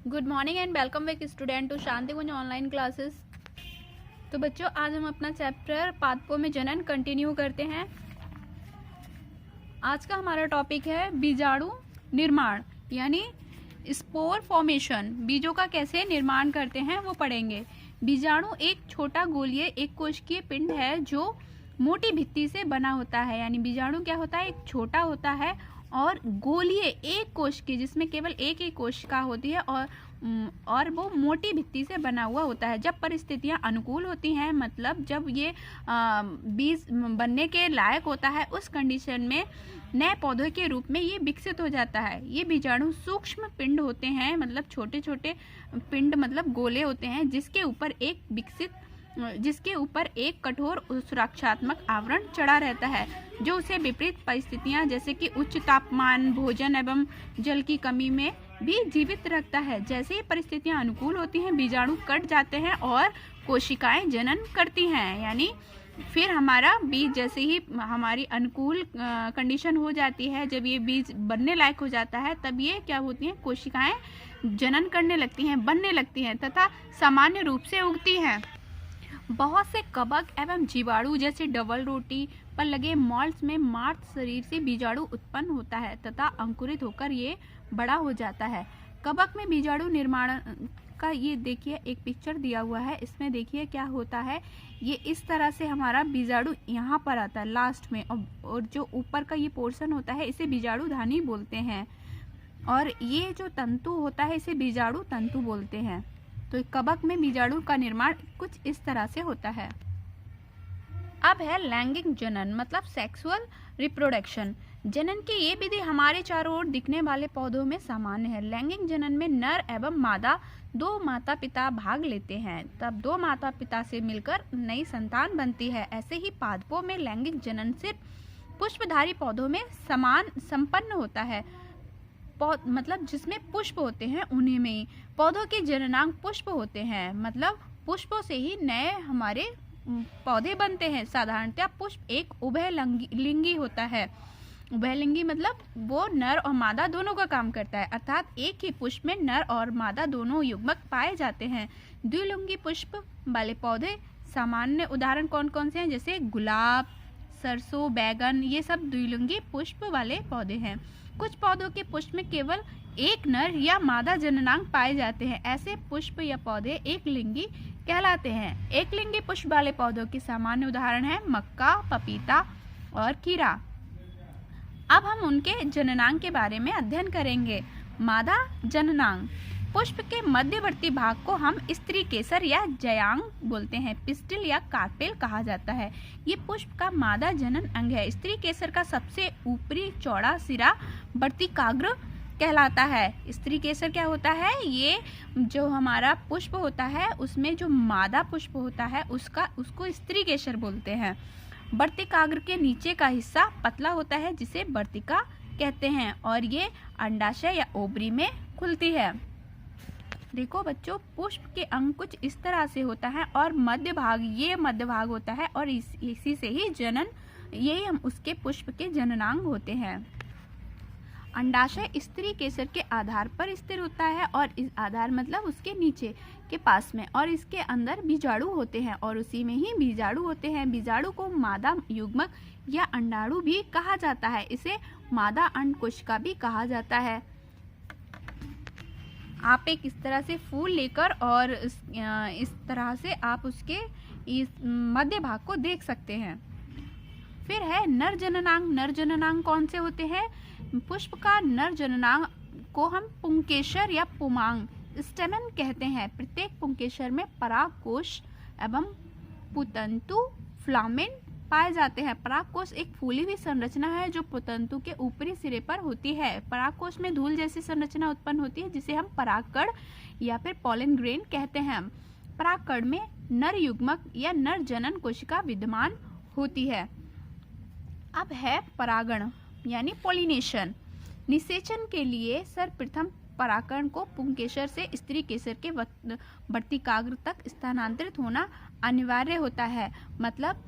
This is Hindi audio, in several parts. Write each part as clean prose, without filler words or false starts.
Good morning and welcome back student to Shanti Kunj online classes. तो बच्चों, आज हम अपना चैप्टर पादपों में जनन कंटिन्यू करते हैं। आज का हमारा टॉपिक है बीजाणु निर्माण, यानी स्पोर फॉर्मेशन। बीजों का कैसे निर्माण करते हैं वो पढ़ेंगे। बीजाणु एक छोटा गोलीय एक कोशिकीय पिंड है जो मोटी भित्ति से बना होता है। यानी बीजाणु क्या होता है, एक छोटा होता है और गोलीय एक कोशिका, जिसमें केवल एक ही कोशिका होती है और वो मोटी भित्ति से बना हुआ होता है। जब परिस्थितियां अनुकूल होती हैं, मतलब जब ये बीज बनने के लायक होता है, उस कंडीशन में नए पौधों के रूप में ये विकसित हो जाता है। ये बीजाणु सूक्ष्म पिंड होते हैं, मतलब छोटे छोटे पिंड, मतलब गोले होते हैं, जिसके ऊपर एक कठोर सुरक्षात्मक आवरण चढ़ा रहता है, जो उसे विपरीत परिस्थितियां जैसे कि उच्च तापमान, भोजन एवं जल की कमी में भी जीवित रखता है। जैसे ही परिस्थितियां अनुकूल होती हैं, बीजाणु कट जाते हैं और कोशिकाएं जनन करती हैं। यानी फिर हमारा बीज जैसे ही हमारी अनुकूल कंडीशन हो जाती है, जब ये बीज बनने लायक हो जाता है, तब ये क्या होती हैं, कोशिकाएं जनन करने लगती हैं, बनने लगती हैं तथा सामान्य रूप से उगती हैं। बहुत से कवक एवं जीवाणु जैसे डबल रोटी पर लगे मॉल्स में मार्त शरीर से बीजाणु उत्पन्न होता है तथा अंकुरित होकर ये बड़ा हो जाता है। कवक में बीजाणु निर्माण का ये देखिए एक पिक्चर दिया हुआ है, इसमें देखिए क्या होता है। ये इस तरह से हमारा बीजाणु यहाँ पर आता है लास्ट में, और जो ऊपर का ये पोर्शन होता है इसे बीजाणु धानी बोलते हैं, और ये जो तंतु होता है इसे बीजाणु तंतु बोलते हैं। तो कवक में बीजाणु का निर्माण कुछ इस तरह से होता है। अब है लैंगिक जनन, मतलब सेक्सुअल रिप्रोडक्शन। जनन की ये विधि हमारे चारों ओर दिखने वाले पौधों में सामान्य है। लैंगिक जनन में नर एवं मादा दो माता पिता भाग लेते हैं, तब दो माता पिता से मिलकर नई संतान बनती है। ऐसे ही पादपों में लैंगिक जनन सिर्फ पुष्पधारी पौधों में समान संपन्न होता है, मतलब जिसमें पुष्प होते हैं उन्हीं में ही। पौधों के जननांग पुष्प होते हैं, मतलब पुष्पों से ही नए हमारे पौधे बनते हैं। साधारणतः पुष्प एक उभयलिंगी होता है। उभयलिंगी मतलब वो नर और मादा दोनों का काम करता है, अर्थात एक ही पुष्प में नर और मादा दोनों युग्मक पाए जाते हैं। द्विलिंगी पुष्प वाले पौधे सामान्य उदाहरण कौन कौन से हैं, जैसे गुलाब, सरसों, बैगन, ये सब द्विलिंगी पुष्प वाले पौधे हैं। कुछ पौधों के पुष्प में केवल एक नर या मादा जननांग पाए जाते हैं। ऐसे पुष्प या पौधे एक लिंगी कहलाते हैं। एक लिंगी पुष्प वाले पौधों के सामान्य उदाहरण हैं मक्का, पपीता और खीरा। अब हम उनके जननांग के बारे में अध्ययन करेंगे। मादा जननांग, पुष्प के मध्यवर्ती भाग को हम स्त्री केसर या जयांग बोलते हैं। पिस्टिल या कार्पेल कहा जाता है। ये पुष्प का मादा जनन अंग है। स्त्री केसर का सबसे ऊपरी चौड़ा सिरा वर्तिकाग्र कहलाता है। स्त्री केसर क्या होता है, ये जो हमारा पुष्प होता है उसमें जो मादा पुष्प होता है उसको स्त्री केसर बोलते हैं। वर्तिकाग्र के नीचे का हिस्सा पतला होता है, जिसे वर्तिका कहते हैं, और ये अंडाशय या ओवरी में खुलती है। देखो बच्चों, पुष्प के अंग कुछ इस तरह से होता है और मध्य भाग होता है, और इसी से ही जनन, यही हम उसके पुष्प के जननांग होते हैं। अंडाशय स्त्री केसर के आधार पर स्थिर होता है, और इस आधार मतलब उसके नीचे के पास में, और इसके अंदर बीजाणु होते हैं और उसी में ही बीजाणु होते हैं। बीजाणु को मादा युग्मक या अंडाणु भी कहा जाता है। इसे मादा अंड कोशिका भी कहा जाता है। आप एक इस तरह से फूल लेकर और इस तरह से आप उसके इस मध्य भाग को देख सकते हैं। फिर है नर जननांग। नर जननांग कौन से होते हैं? पुष्प का नर जननांग को हम पुंकेसर या पुमांग स्टेमन कहते हैं। प्रत्येक पुंकेसर में परागकोश एवं पुतंतु फ्लामेन पाए जाते हैं। परागकोश एक फूली हुई संरचना है जो पुतंतु के ऊपरी सिरे पर होती है। परागकोश में धूल जैसी संरचना उत्पन्न होती है, जिसे हम परागकण या फिर पॉलन ग्रेन कहते हैं। परागकण में नर युग्मक या नर जनन कोशिका विद्यमान होती है। अब है परागण यानी पोलिनेशन। निषेचन के लिए सर्वप्रथम परागकण को पुंकेसर से स्त्री केसर के वर्तिकाग्र तक स्थानांतरित होना अनिवार्य होता है। मतलब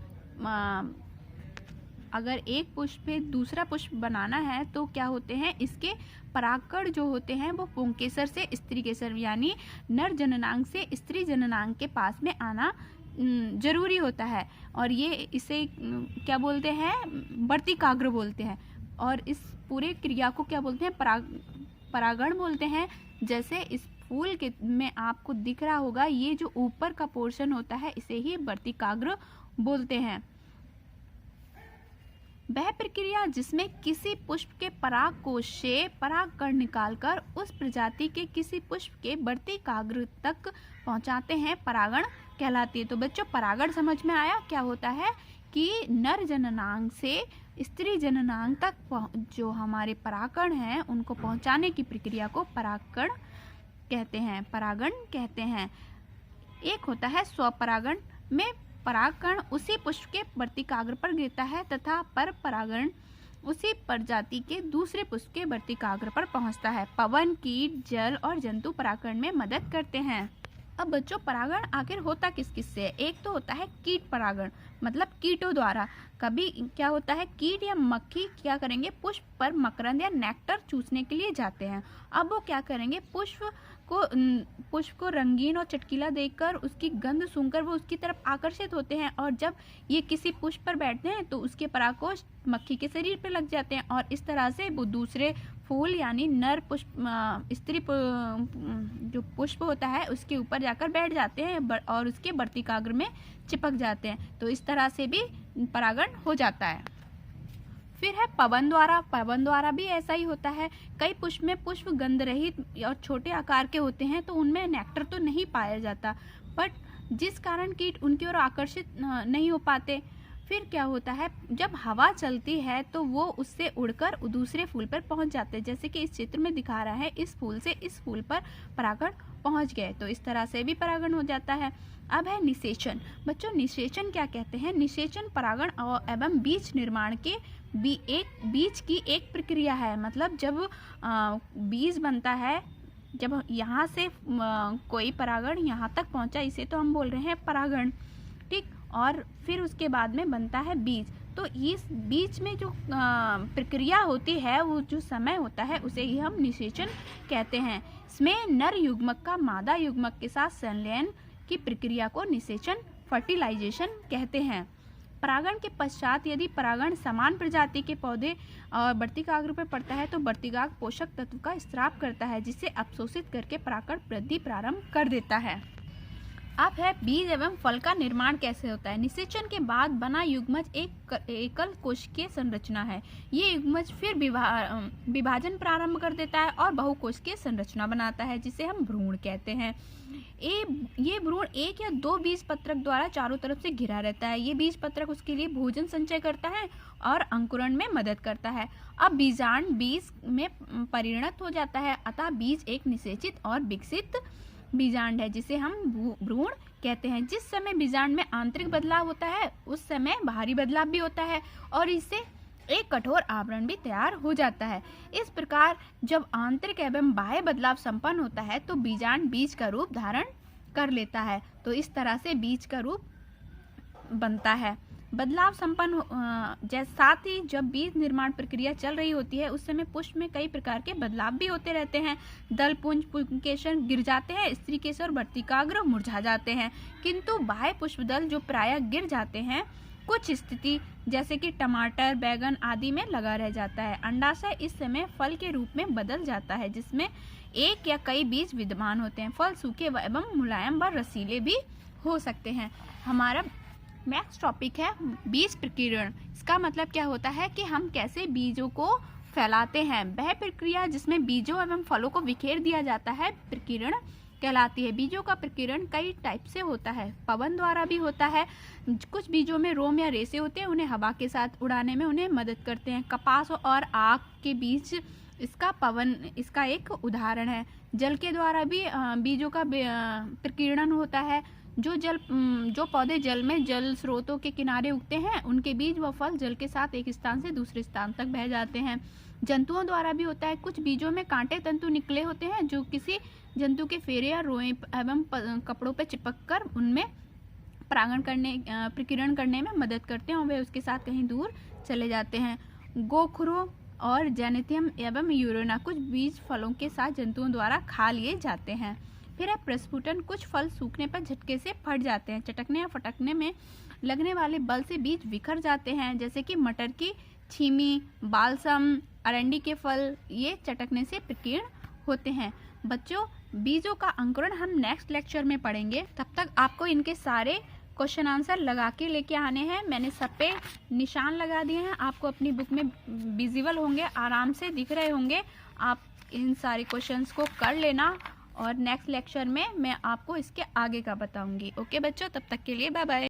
अगर एक पुष्प पे दूसरा पुष्प बनाना है तो क्या होते हैं, इसके परागकण जो होते हैं वो पुंकेसर से स्त्री केसर यानी नर जननांग से स्त्री जननांग के पास में आना जरूरी होता है। और ये इसे क्या बोलते हैं, वर्तिकाग्र बोलते हैं। और इस पूरे क्रिया को क्या बोलते हैं, परागण बोलते हैं। जैसे इस फूल के में आपको दिख रहा होगा, ये जो ऊपर का पोर्शन होता है इसे ही वर्तिकाग्र बोलते हैं। वह प्रक्रिया जिसमें किसी पुष्प के परागकोश से परागकण निकालकर उस प्रजाति के किसी पुष्प के वर्तिकाग्र तक पहुंचाते हैं, परागण कहलाती है। तो बच्चों परागण समझ में आया क्या होता है कि नर जननांग से स्त्री जननांग तक जो हमारे परागकण हैं उनको पहुंचाने की प्रक्रिया को परागकण कहते हैं, परागण कहते हैं। एक होता है स्वपरागण में परागकण उसी पुष्प के वर्तिकाग्र पर गिरता है तथा पर परागण उसी प्रजाति के दूसरे पुष्प के वर्तिकाग्र पर पहुंचता है। पवन, कीट, जल और जंतु परागकण में मदद करते हैं। अब बच्चों परागण आखिर होता किस किस से है? एक तो होता है कीट परागण, मतलब कीटों द्वारा। कभी क्या होता है, कीट या मक्खी क्या करेंगे, पुष्प पर मकरंद या नेक्टर चूसने के लिए जाते हैं। अब वो क्या करेंगे, पुष्प को रंगीन और चटकीला देखकर उसकी गंध सूंघकर वो उसकी तरफ आकर्षित होते हैं और जब ये किसी पुष्प पर बैठते हैं तो उसके परागकोश मक्खी के शरीर पर लग जाते हैं और इस तरह से वो दूसरे फूल यानी नर पुष्प स्त्री जो पुष्प होता है उसके ऊपर जाकर बैठ जाते हैं और उसके वर्तिकाग्र में चिपक जाते हैं। तो इस तरह से भी परागण हो जाता है। फिर है पवन द्वारा। पवन द्वारा भी ऐसा ही होता है। कई पुष्प में पुष्प गंध रहित और छोटे आकार के होते हैं तो उनमें नेक्टर तो नहीं पाया जाता, बट जिस कारण कीट उनकी ओर आकर्षित नहीं हो पाते। फिर क्या होता है, जब हवा चलती है तो वो उससे उड़कर दूसरे फूल पर पहुंच जाते हैं। जैसे कि इस चित्र में दिखा रहा है, इस फूल से इस फूल पर परागण पहुंच गए, तो इस तरह से भी परागण हो जाता है। अब है निषेचन। बच्चों निषेचन क्या कहते हैं? निषेचन परागण एवं बीज निर्माण के बीज की एक प्रक्रिया है। मतलब जब बीज बनता है, जब यहाँ से कोई परागण यहाँ तक पहुँचा, इसे तो हम बोल रहे हैं परागण, ठीक। और फिर उसके बाद में बनता है बीज। तो इस बीच में जो प्रक्रिया होती है, वो जो समय होता है, उसे ही हम निषेचन कहते हैं। इसमें नर युग्मक का मादा युग्मक के साथ संलयन की प्रक्रिया को निषेचन फर्टिलाइजेशन कहते हैं। परागण के पश्चात यदि परागण समान प्रजाति के पौधे और वर्तिकाग्र पर पड़ता है तो वर्तिकाग्र पोषक तत्व का स्राव करता है, जिसे अवशोषित करके परागण वृद्धि प्रारंभ कर देता है। अब है बीज एवं फल का निर्माण कैसे होता है। निषेचन के बाद बना युग्मज एक एकल कोशिकीय संरचना है। ये युग्मज फिर विभाजन प्रारंभ कर देता है और बहुकोशिकीय संरचना बनाता है, जिसे हम भ्रूण कहते हैं। ये भ्रूण एक या दो बीज पत्रक द्वारा चारों तरफ से घिरा रहता है। ये बीज पत्रक उसके लिए भोजन संचय करता है और अंकुरण में मदद करता है। अब बीजांड बीज में परिणत हो जाता है, अतः बीज एक निषेचित और विकसित बीजांड है, जिसे हम भ्रूण कहते हैं। जिस समय बीजांड में आंतरिक बदलाव होता है उस समय बाहरी बदलाव भी होता है और इससे एक कठोर आवरण भी तैयार हो जाता है। इस प्रकार जब आंतरिक एवं बाह्य बदलाव संपन्न होता है तो बीजांड बीज का रूप धारण कर लेता है। तो इस तरह से बीज का रूप बनता है। बदलाव संपन्न साथ ही जब बीज निर्माण प्रक्रिया चल रही होती है उस समय पुष्प में कई प्रकार के बदलाव भी होते रहते हैं। दल पुंज पुंकेसर गिर जाते हैं, स्त्री केसर वर्तिकाग्र मुरझा जाते हैं, किंतु बाह्य पुष्प दल जो प्रायः गिर जाते हैं कुछ स्थिति जैसे कि टमाटर, बैगन आदि में लगा रह जाता है। अंडाशय इस समय फल के रूप में बदल जाता है, जिसमें एक या कई बीज विद्यमान होते हैं। फल सूखे एवं मुलायम व रसीले भी हो सकते हैं। हमारा नेक्स्ट टॉपिक है बीज प्रकीर्णन। इसका मतलब क्या होता है कि हम कैसे बीजों को फैलाते हैं। वह प्रक्रिया जिसमें बीजों एवं फलों को बिखेर दिया जाता है प्रकीर्णन कहलाती है। बीजों का प्रकीर्णन कई टाइप से होता है। पवन द्वारा भी होता है। कुछ बीजों में रोम या रेशे होते हैं, उन्हें हवा के साथ उड़ाने में उन्हें मदद करते हैं। कपास और आक के बीज इसका एक उदाहरण है। जल के द्वारा भी बीजों का प्रकीर्णन होता है। जो पौधे जल में जल स्रोतों के किनारे उगते हैं उनके बीज व फल जल के साथ एक स्थान से दूसरे स्थान तक बह जाते हैं। जंतुओं द्वारा भी होता है। कुछ बीजों में कांटे तंतु निकले होते हैं जो किसी जंतु के फेरे या रोए एवं कपड़ों पर चिपक कर उनमें प्रकीर्णन करने में मदद करते हैं और वे उसके साथ कहीं दूर चले जाते हैं। गोखरो और जेनेथियम एवं यूरेना कुछ बीज फलों के साथ जंतुओं द्वारा खा लिए जाते हैं। फिर है प्रस्फुटन। कुछ फल सूखने पर झटके से फट जाते हैं। चटकने या फटकने में लगने वाले बल से बीज बिखर जाते हैं, जैसे कि मटर की छीमी, बालसम, अरंडी के फल, ये चटकने से प्रकीर्ण होते हैं। बच्चों, बीजों का अंकुरण हम नेक्स्ट लेक्चर में पढ़ेंगे। तब तक आपको इनके सारे क्वेश्चन आंसर लगा के लेके आने हैं। मैंने सब पे निशान लगा दिए हैं, आपको अपनी बुक में विजिबल होंगे, आराम से दिख रहे होंगे। आप इन सारे क्वेश्चंस को कर लेना और नेक्स्ट लेक्चर में मैं आपको इसके आगे का बताऊंगी। ओके बच्चों, तब तक के लिए बाय बाय।